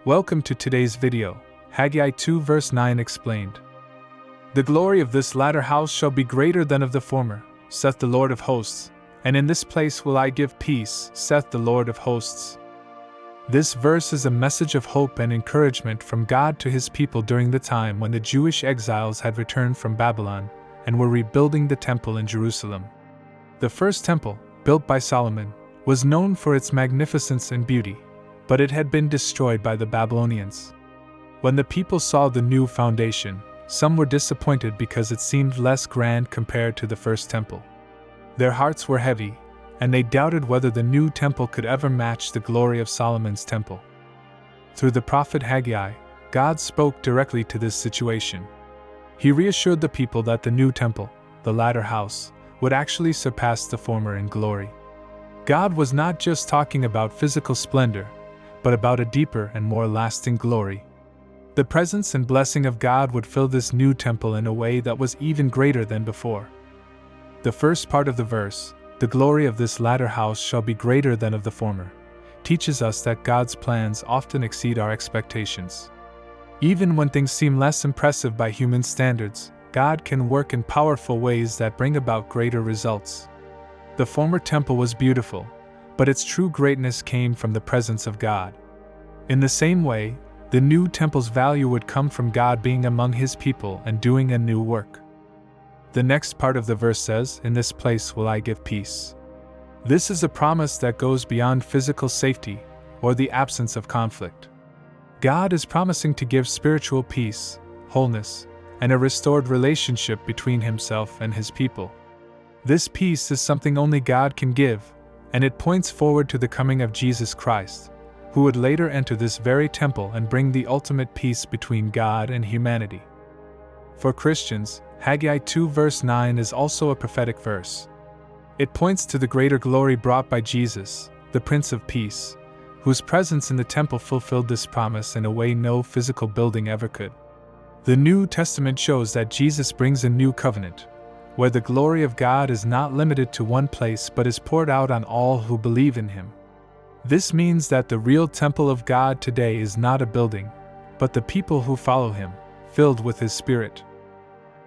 Welcome to today's video, Haggai 2 verse 9 explained. The glory of this latter house shall be greater than of the former, saith the Lord of hosts, and in this place will I give peace, saith the Lord of hosts. This verse is a message of hope and encouragement from God to His people during the time when the Jewish exiles had returned from Babylon and were rebuilding the temple in Jerusalem. The first temple, built by Solomon, was known for its magnificence and beauty, but it had been destroyed by the Babylonians. When the people saw the new foundation, some were disappointed because it seemed less grand compared to the first temple. Their hearts were heavy, and they doubted whether the new temple could ever match the glory of Solomon's temple. Through the prophet Haggai, God spoke directly to this situation. He reassured the people that the new temple, the latter house, would actually surpass the former in glory. God was not just talking about physical splendor, but about a deeper and more lasting glory. The presence and blessing of God would fill this new temple in a way that was even greater than before. The first part of the verse, "The glory of this latter house shall be greater than of the former," teaches us that God's plans often exceed our expectations. Even when things seem less impressive by human standards, God can work in powerful ways that bring about greater results. The former temple was beautiful, but its true greatness came from the presence of God. In the same way, the new temple's value would come from God being among His people and doing a new work. The next part of the verse says, "In this place will I give peace." This is a promise that goes beyond physical safety or the absence of conflict. God is promising to give spiritual peace, wholeness, and a restored relationship between Himself and His people. This peace is something only God can give, and it points forward to the coming of Jesus Christ, who would later enter this very temple and bring the ultimate peace between God and humanity. For Christians, Haggai 2 verse 9 is also a prophetic verse. It points to the greater glory brought by Jesus, the Prince of Peace, whose presence in the temple fulfilled this promise in a way no physical building ever could. The New Testament shows that Jesus brings a new covenant, where the glory of God is not limited to one place but is poured out on all who believe in Him. This means that the real temple of God today is not a building, but the people who follow Him, filled with His Spirit.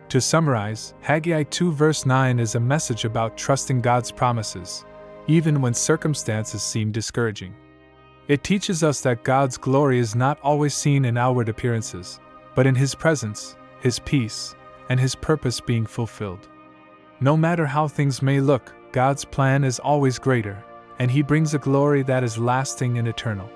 To summarize, Haggai 2 verse 9 is a message about trusting God's promises, even when circumstances seem discouraging. It teaches us that God's glory is not always seen in outward appearances, but in His presence, His peace, and His purpose being fulfilled. No matter how things may look, God's plan is always greater, and He brings a glory that is lasting and eternal.